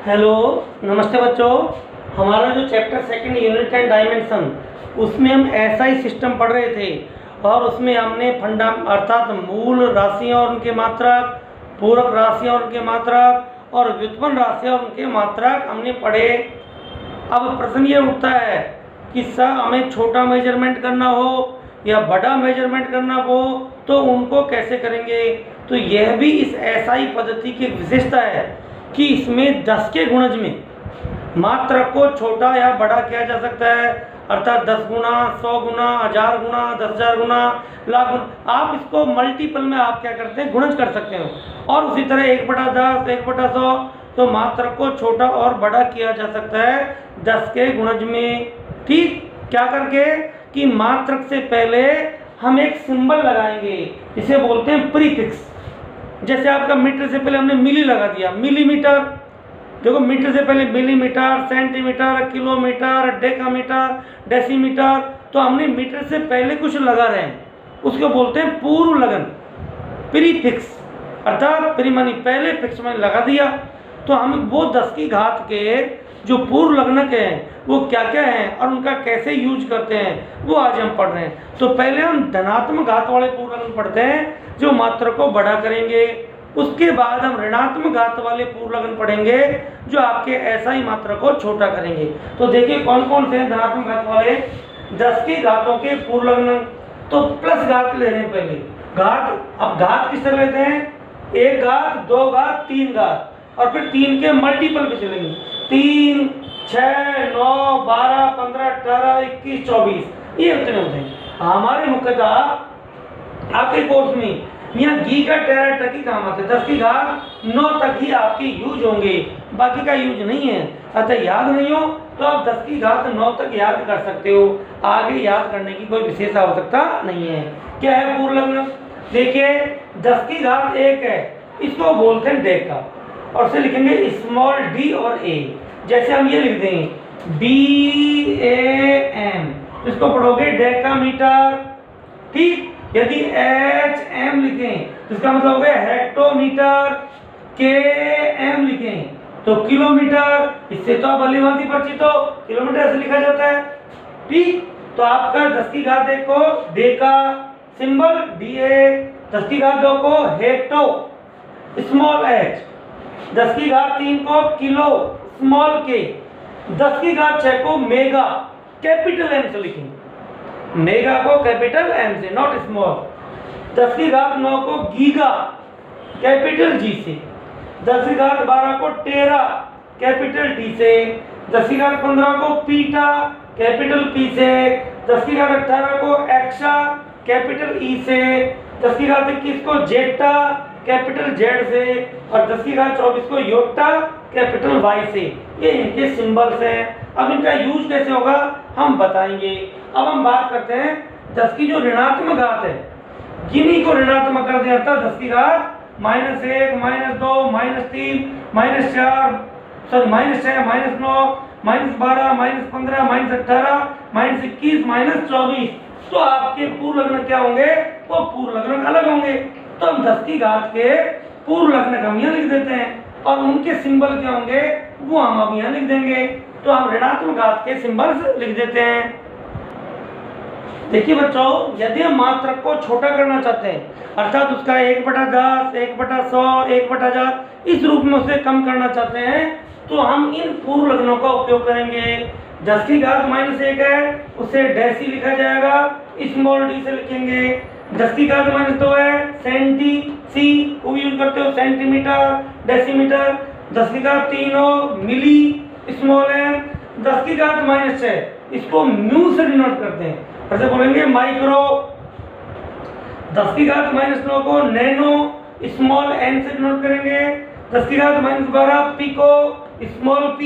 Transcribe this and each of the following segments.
Hello, नमस्ते बच्चों। हमारा जो chapter second unit and dimension, उसमें हम ऐसा ही सिस्टम पढ़ रहे थे और उसमें हमने अर्थात मूल राशियाँ और उनके मात्रक, पूरक राशियाँ और उनके मात्रक और व्युत्पन्न राशियाँ और उनके मात्रक हमने पढ़े। अब प्रश्न ये उठता है कि सर हमें छोटा मेजरमेंट करना हो या बड़ा मेजरमेंट करना हो तो उनको कैसे करेंगे। तो यह भी इस एसआई पद्धति की एक विशेषता है कि इसमें 10 के गुणज में मात्रक को छोटा या बड़ा किया जा सकता है, अर्थात 10 गुना, 100 गुना, 1000 गुना, 10,000 गुना, लाख गुना। आप इसको मल्टीपल में आप क्या करते हैं, गुणज कर सकते हो। और उसी तरह 1/10, 1/100 तो मात्रक को छोटा और बड़ा किया जा सकता है 10 के गुणज में। ठीक, क्या करके कि मात्रक से पहले हम एक सिंबल लगाएंगे, इसे बोलते हैं प्रीफिक्स। जैसे आपका मीटर से पहले हमने मिली लगा दिया, मिलीमीटर। देखो, मीटर से पहले millimetre, centimetre, kilometre, decametre, decimetre, तो हमने मीटर से पहले कुछ लगा रहे हैं, उसको बोलते हैं पूर्व लगन, प्रीफिक्स। अर्थात प्री मानी पहले, फिक्स में लगा दिया। तो हम वो 10 की घात के जो पूर्व लग्नक हैं वो क्या क्या हैं और उनका कैसे यूज करते हैं वो आज हम पढ़ रहे हैं। तो पहले हम धनात्मक घात वाले पूर्व लग्न पढ़ते हैं जो मात्रक को बड़ा करेंगे। उसके बाद हम ऋणात्मक घात वाले पूर्व लग्न पढ़ेंगे जो आपके ऐसा ही मात्रक को छोटा करेंगे। तो देखिए कौन कौन से हैं धनात्मक घात वाले 10 की घातों के पूर्व लग्न। तो प्लस घात ले रहे हैं पहले, घात। अब घात किस तरह लेते हैं, 1 घात, 2 घात, 3 घात, और फिर 3 के मल्टीपल पे चलेंगे। 3, 6, 9, 12, 15, 18, 21, 24, ये उतने होते हैं। हमारे मुख्यतः आपके कोर्स में यहाँ घी का टेरा टकी काम आते हैं, 10 की घात 9 तक ही आपके यूज होंगे, बाकी का यूज नहीं है। अतः याद नहीं हो तो आप 10 की घात 9 तक याद कर सकते हो, आगे याद करने की कोई विशेष आवश्यकता नहीं है। क्या है पूर्व लग्न, देखिए 10 की घात 1 है, इसको बोलते हैं डेका, और से लिखेंगे स्मॉल डी और ए। जैसे हम ये लिख देंगे BAM, इसको पढ़ोगे डेकामीटर। ठीक, यदि HM लिखें तो इसका मतलब हो गया हेक्टोमीटर। KM लिखें तो किलोमीटर, इससे तो आप भली भांति परिचित हो, किलोमीटर से लिखा जाता है। ठीक, तो आपका 10 की घात 1 को डेका, सिंबल DA, 10 की घात 2 को हेक्टो, स्मॉल h, 10 की घात 3 को किलो, स्मॉल के, 10 की घात 6 को मेगा, कैपिटल M से लिखेंगे, मेगा को कैपिटल M से, नॉट स्मॉल। 10 की घात 9 को गीगा, कैपिटल G से। 10 की घात 12 को टेरा, कैपिटल T से। 10 की घात 15 को पीटा, कैपिटल P से। 10 की घात 18 को एक्सा, कैपिटल E से। 10 की घात 21 को जेटा, कैपिटल Z से। और 10 की घात 24 को योटा, कैपिटल Y से। ये इनके सिंबल्स हैं। अब इनका यूज कैसे होगा हम बताएंगे। अब हम बात करते हैं 10 की जो ऋणात्मक घात है, किन्हीं को ऋणात्मक कर दिया था। 10 की घात -1, -2, -3, -4, सॉरी -6, -9, -12, -15, -18, -21, -24, तो आपके पूर्व लग्न क्या होंगे, वो पूर्व लग्न अलग होंगे। तो हम 10 की घात के पूर्व लग्न हम यहाँ लिख देते हैं और उनके सिंबल क्या होंगे वो हम अब यहाँ लिख देंगे। तो हम ऋणात्मक घात के सिंबल्स लिख देते हैं। देखिए बच्चों, यदि हम मात्रक को छोटा करना चाहते हैं, अर्थात उसका 1/10, 1/100, 1/1000 इस रूप में उसे कम करना चाहते हैं, तो हम इन पूर्व लग्नों का उपयोग करेंगे। 10 की घात -1 है, उसे डेसी लिखा जाएगा, स्मॉल डी से लिखेंगे। 10 की घात -2 है, सेंटी, सी को भी यूज करते हो, सेंटीमीटर, डेसीमीटर। 10 की घात 3 हो, मिली, स्मॉल है। 10 की घात -6, इसको म्यू से डिनोट करते हैं, ऐसे बोलेंगे माइक्रो। 10 की घात -9 को नैनो, स्मॉल n से डिनोट करेंगे। 10 की घात -12 पिको, स्मॉल p।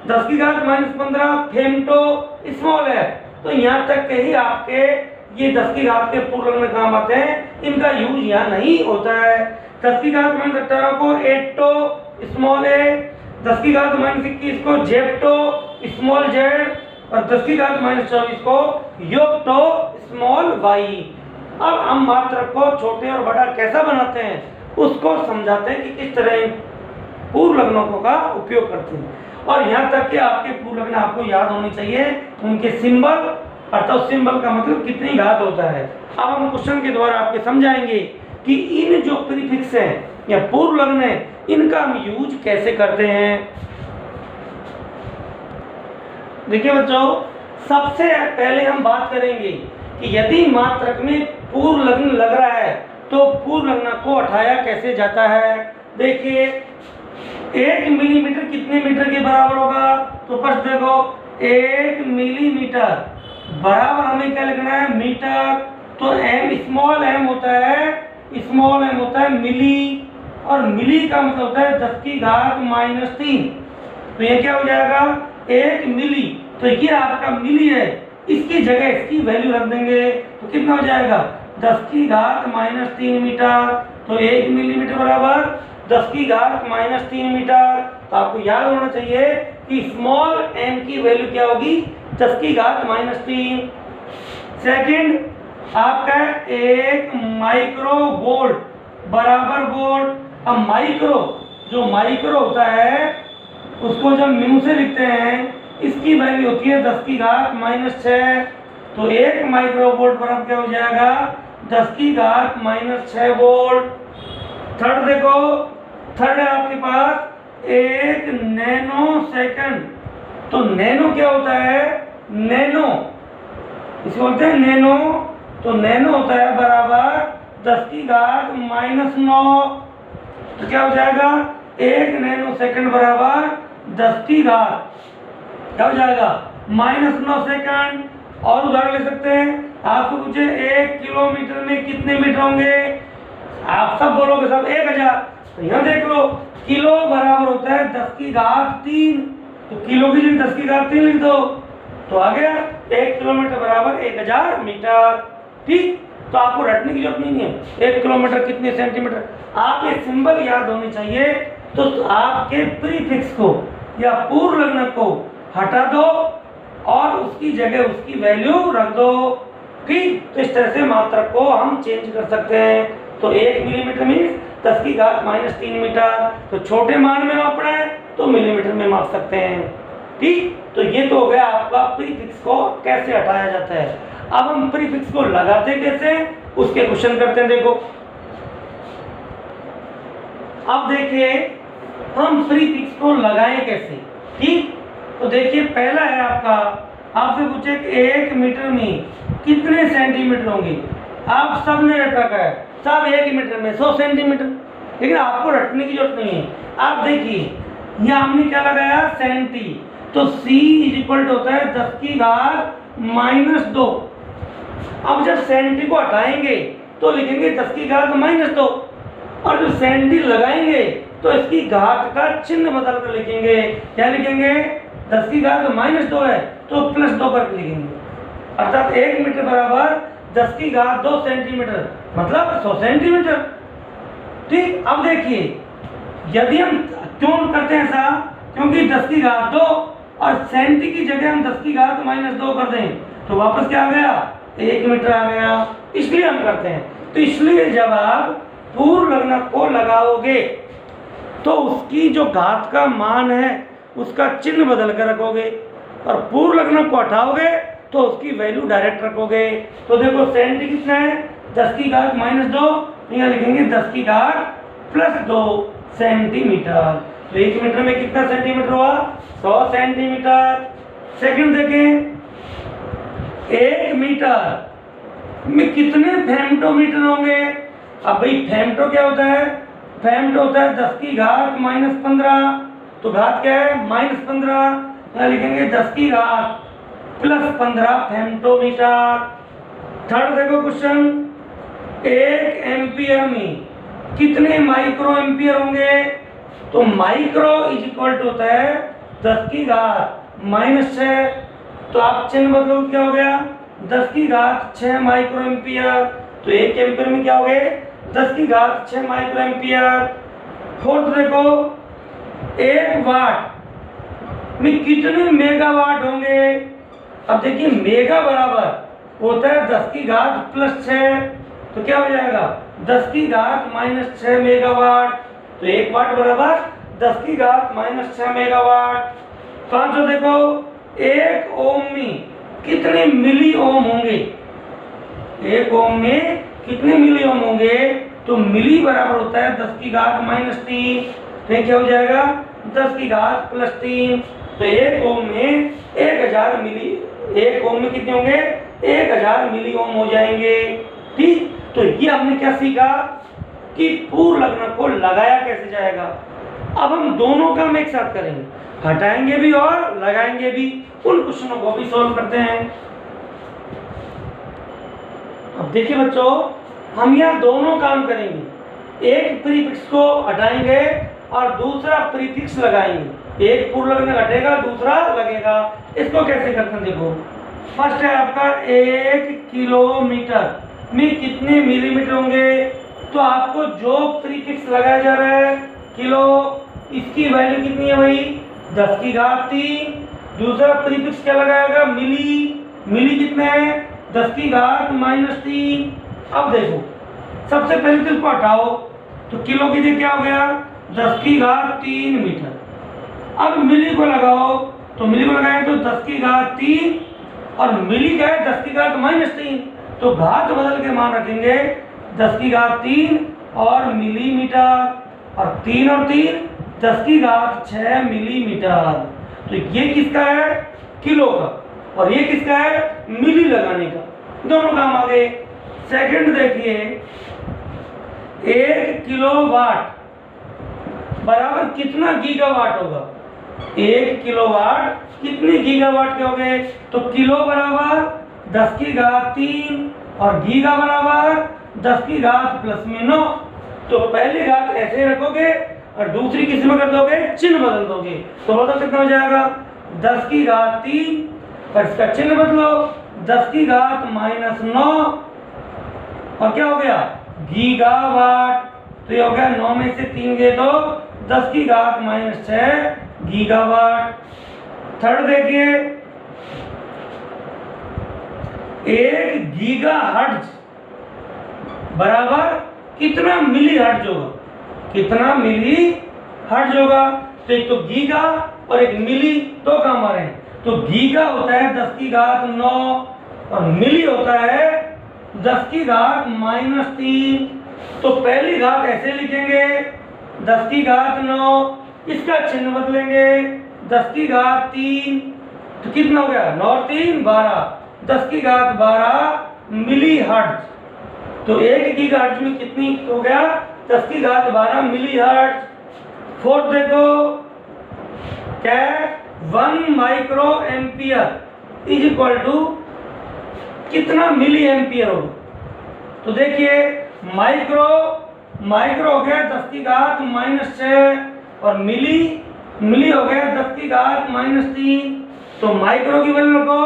10 की घात -15 फेमटो, स्मॉल है। तो यहाँ तक के ही आपके ये 10 की घात के पूर्व लग्न काम आते हैं, इनका यूज यहाँ नहीं होता है। 10 की घात -18 को एटो, स्मॉल ए। 10 की घात -21 को जेप्टो, स्मॉल जेड। और 10 की घात -24 को योक्टो, स्मॉल वाई। अब हम मात्रक को छोटे और बड़ा कैसा बनाते हैं उसको समझाते हैं कि किस तरह पूर्व लग्नकों का उपयोग करते हैं। और यहाँ तक कि आपके पूर्व लग्न आपको याद होनी चाहिए, उनके सिंबल, अर्थात सिंबल का मतलब कितनी घात होता है। अब हम क्वेश्चन के द्वारा आपके समझाएंगे कि इन जो प्रीफिक्स हैं या पूर्व लग्न है, इनका हम यूज कैसे करते हैं। देखिए बच्चों, सबसे पहले हम बात करेंगे कि यदि मात्रक में पूर्व लग्न लग रहा है तो पूर्व लग्न को हटाया कैसे जाता है। देखिए 1 मिलीमीटर कितने मीटर के बराबर होगा, तो फर्स्ट देखो 1 मिलीमीटर बराबर हमें क्या लिखना है, मीटर। तो एम स्मॉल एम होता है मिली, और मिली का मतलब होता है 10 की घात -3। तो ये क्या हो जाएगा 1 मिली, तो ये आपका मिली है, इसकी जगह इसकी वैल्यू रख देंगे तो कितना हो जाएगा 10 की घात -3 मीटर। तो 1 मिलीमीटर बराबर 10 की घात -3 मीटर। तो आपको याद होना चाहिए कि स्मॉल एम की वैल्यू क्या होगी 10 की घात -3। सेकंड आपका 1 माइक्रो वोल्ट बराबर वोल्ट। अब माइक्रो होता है उसको जब म्यू से लिखते हैं, इसकी वैल्यू होती है 10 की घात -6। तो 1 माइक्रो वोल्ट बराबर क्या हो जाएगा 10 की घात -6 वोल्ट। थर्ड देखो, थर्ड है आपके पास 1 नैनो सेकंड। तो नैनो क्या होता है, नैनो इसे बोलते हैं नैनो। तो नैनो होता है बराबर 10 की घात -9। तो क्या हो जाएगा 1 नैनो सेकंड बराबर 10 की घात क्या हो जाएगा -9 सेकंड। और उदाहरण ले सकते हैं, आपको पूछे 1 किलोमीटर में कितने मीटर होंगे, आप सब बोलोगे सब 1000। तो यहाँ देख लो किलो बराबर होता है 10 की घात 3। तो किलो की जगह 10 की घात 3 लिख दो, तो आ गया 1 किलोमीटर बराबर 1000 मीटर। ठीक, तो आपको रटने की जरूरत नहीं है 1 किलोमीटर कितने सेंटीमीटर, आपके सिंबल याद होने चाहिए। तो आपके प्रीफिक्स को या पूर्व लग्न को हटा दो और उसकी जगह उसकी वैल्यू रख दो। ठीक, तो इस तरह से मात्रक को हम चेंज कर सकते हैं। तो 1 मिलीमीटर मीन्स 10 की घात -3 मीटर। तो छोटे मान में मापना है तो मिलीमीटर में माप सकते हैं। ठीक, तो ये तो हो गया आपका प्रीफिक्स को कैसे हटाया जाता है। अब हम प्रीफिक्स को लगाते कैसे, उसके क्वेश्चन करते हैं। देखो अब देखिए हम प्रीफिक्स को लगाएं कैसे। ठीक, तो देखिए पहला है आपका, आपसे पूछे कि 1 मीटर में कितने सेंटीमीटर होंगे। आप सब ने रट रखा है, सब 1 मीटर में 100 सेंटीमीटर, लेकिन आपको रटने की जरूरत नहीं है। आप देखिए यहाँ हमने क्या लगाया सेंटी, तो C इक्वल होता है 10 की घात -2। अब जब सेंटी को हटाएंगे तो लिखेंगे 10 की घात -2, और जब सेंटी लगाएंगे तो इसकी घात का चिन्ह बदल कर लिखेंगे। क्या लिखेंगे 10 की घात -2 है तो +2 करके लिखेंगे, अर्थात 1 मीटर बराबर 10 की घात 2 सेंटीमीटर, मतलब 100 सेंटीमीटर। ठीक, अब देखिए यदि हम क्यों करते हैं ऐसा, क्योंकि 10 की घात 2 और सेंटी की जगह हम 10 की घात -2 कर दें तो वापस क्या आ गया 1 मीटर आ गया, इसलिए हम करते हैं। तो इसलिए जब आप पूर्व लग्न को लगाओगे तो उसकी जो घात का मान है उसका चिन्ह बदल कर रखोगे, और पूर्व लग्न को हटाओगे तो उसकी वैल्यू डायरेक्ट रखोगे। तो देखो सेंटी कितना है 10 की घात -2, यहाँ लिखेंगे 10 की घात +2 सेंटीमीटर। तो 1 मीटर में कितना सेंटीमीटर हुआ 100 सेंटीमीटर। सेकंड देखें 1 मीटर में कितने फेमटोमीटर होंगे। अब भाई फेमटो क्या होता है, फेमटो होता है 10 की घात -15। तो घात क्या है -15, यहाँ लिखेंगे 10 की घात +15 फेमटोमीटर। थर्ड देखो क्वेश्चन, 1 एम्पियर में कितने माइक्रो एम्पियर होंगे। तो माइक्रो इक्वल होता है 10 की घात -6। तो आप चिन्ह बदलो, क्या हो गया 10 की घात 6 माइक्रो एम्पियर। तो 1 एम्पियर में क्या हो गए 10 की घात 6 माइक्रो एम्पियर। फोर्थ देखो 1 वाट में कितने मेगावाट होंगे। अब देखिए मेगा बराबर होता है 10 की घात +6, तो क्या हो जाएगा 10 की घात -6 मेगावाट। तो 1 वाट बराबर 10 की घात -6 मेगावाट। पांचों देखो, 1 ओम में कितने मिली ओम होंगे, 1 ओम में कितने मिली ओम होंगे, तो मिली बराबर होता है 10 की घात -3, तो क्या हो जाएगा 10 की घात +3। तो 1 ओम में 1000 मिली, 1 ओम में कितने होंगे 1000 मिली ओम हो जाएंगे। ठीक, तो ये हमने क्या सीखा कि पूर्ण लग्न को लगाया कैसे जाएगा। अब हम दोनों काम एक साथ करेंगे, हटाएंगे भी और लगाएंगे भी, उन क्वेश्चनों को भी सॉल्व करते हैं। अब देखिए बच्चों, हम यहाँ दोनों काम करेंगे, एक प्रीफिक्स को हटाएंगे और दूसरा प्रीफिक्स लगाएंगे। एक पूर्ण लग्न घटेगा, दूसरा लगेगा। इसको कैसे करते हैं देखो, फर्स्ट है आपका 1 किलोमीटर में कितने मिलीमीटर होंगे, तो आपको जो प्रीफिक्स लगाया जा रहा है किलो, इसकी वैल्यू कितनी है भाई 10 की घात 3। दूसरा प्रीफिक्स क्या लगाएगा मिली, मिली कितने है 10 की घात -3। अब देखो सबसे पहले तो इसको हटाओ, तो किलो की जगह क्या हो गया 10 की घात 3 मीटर। अब मिली को लगाओ, तो मिली को लगाए तो 10 की घात 3 और मिली का है 10 की घात -3, तो घात बदल के मान रखेंगे 10 की घात 3 और मिलीमीटर, और 3 और 3 10 की घात 6 मिलीमीटर। तो ये किसका है किलो का, और ये किसका है मिली लगाने का, दोनों काम आ गए। सेकंड देखिए, 1 किलोवाट बराबर कितना गीगावाट होगा, 1 किलोवाट कितने गीगावाट के हो गए, तो किलो बराबर 10 की घात 3 और गीगा बराबर 10 की घात +9। तो पहली घात ऐसे रखोगे और दूसरी किस में कर दोगे, चिन्ह बदल दोगे, तो बदल कितना हो जाएगा 10 की घात 3 और इसका चिन्ह बदलो 10 की घात -9 और क्या हो गया गीगावाट। तो ये हो गया 9 में से 3 गए तो 10 की घात -6 गीगावाट। थर्ड देखिए, 1 गीगाहर्ट्ज बराबर कितना मिली हर्ट्ज होगा, कितना मिली हर्ट्ज होगा। तो एक तो गीगा और एक मिली, दो काम आ रहे हैं। तो गीगा होता है 10 की घात 9 और मिली होता है 10 की घात -3। तो पहली घात ऐसे लिखेंगे 10 की घात 9, इसका चिन्ह बदलेंगे 10 की घात 3, तो कितना हो गया 9 और 3 12, 10 की घात 12 मिली हर्ट्ज। तो 1 गीगाहर्ट्ज में कितनी हो गया 10 की घात 12 मिली हर्ट्ज। फोर्थ देखो क्या, 1 micro ampere is equal to कितना मिली एम्पियर होगा। तो देखिए माइक्रो, माइक्रो हो गया 10 की घात -6 और मिली, मिली हो गया 10 की घात -3। तो माइक्रो की वैल्यू रखो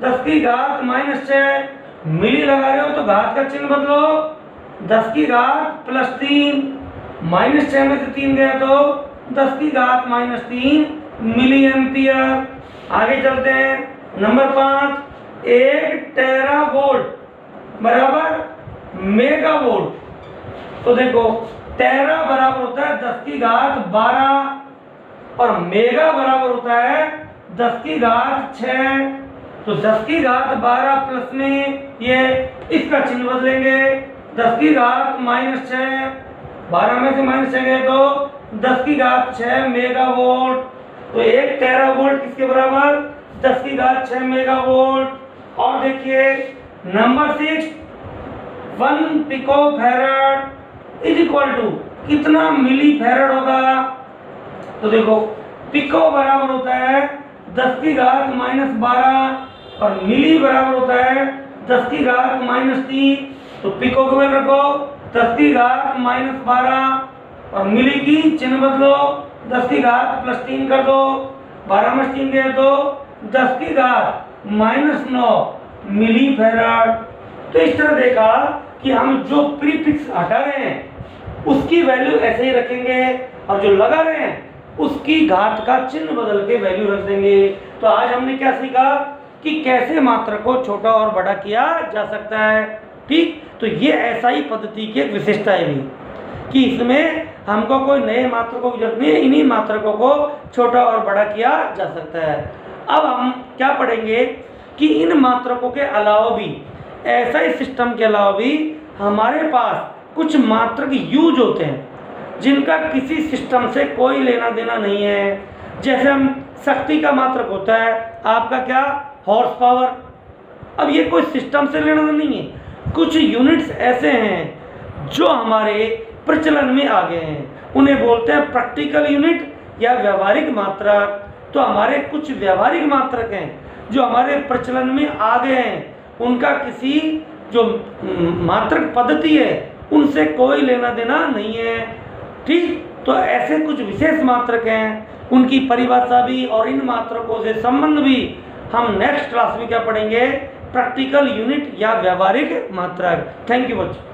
10 की घात -6, मिली लगा रहे हो तो घात का चिन्ह बदलो 10 की घात +3, -6 में से 3 गया तो 10 की घात -3 मिली एम्पियर। आगे चलते हैं, नंबर 5, 1 टेरावोल्ट बराबर मेगावोल्ट। तो देखो टेरा बराबर होता है 10 की घात 12 और मेगा बराबर होता है 10 की घात 6। तो 10 की घात 12 प्लस में ये इसका चिन्ह बदलेंगे 10 की घात -6, 12 में से -6 गए तो 10 की घात 6 मेगावोल्ट। तो 1 टेरावोल्ट किसके बराबर 10 की घात 6 मेगावोल्ट। और देखिए number 6, 1 pico farad is equal to कितना मिली फैराड होगा। तो देखो पिको बराबर होता है 10 की घात -12 और मिली बराबर होता है 10 की घात -3। तो पिको को वैल्यू रखो 10 की घात -12 और मिली की चिन्ह बदलो 10 की घात +3 कर दो, 12 में 3 गए तो 10 की घात -9 मिली फैराड। तो इस तरह देखा कि हम जो प्रीफिक्स हटा रहे हैं उसकी वैल्यू ऐसे ही रखेंगे और जो लगा रहे हैं उसकी घात का चिन्ह बदल के वैल्यू रख देंगे। तो आज हमने क्या सीखा कि कैसे मात्रा को छोटा और बड़ा किया जा सकता है। ठीक, तो ये ऐसा ही पद्धति की एक विशेषता है भी कि इसमें हमको कोई नए मात्रकों की जरूरत नहीं है, इन्हीं मात्रकों को छोटा और बड़ा किया जा सकता है। अब हम क्या पढ़ेंगे कि इन मात्रकों के अलावा भी, ऐसा ही सिस्टम के अलावा भी हमारे पास कुछ मात्रक यूज होते हैं जिनका किसी सिस्टम से कोई लेना देना नहीं है। जैसे हम शक्ति का मात्रक होता है आपका क्या, हॉर्स पावर। अब ये कोई सिस्टम से लेना देना नहीं है। कुछ यूनिट्स ऐसे हैं जो हमारे प्रचलन में आ गए हैं, उन्हें बोलते हैं प्रैक्टिकल यूनिट या व्यवहारिक मात्रक। तो हमारे कुछ व्यवहारिक मात्रक हैं जो हमारे प्रचलन में आ गए हैं, उनका किसी जो मात्रक पद्धति है उनसे कोई लेना देना नहीं है। ठीक, तो ऐसे कुछ विशेष मात्रक हैं, उनकी परिभाषा भी और इन मात्रकों से संबंध भी हम नेक्स्ट क्लास में क्या पढ़ेंगे, प्रैक्टिकल यूनिट या व्यवहारिक मात्रक। थैंक यू बच्चों।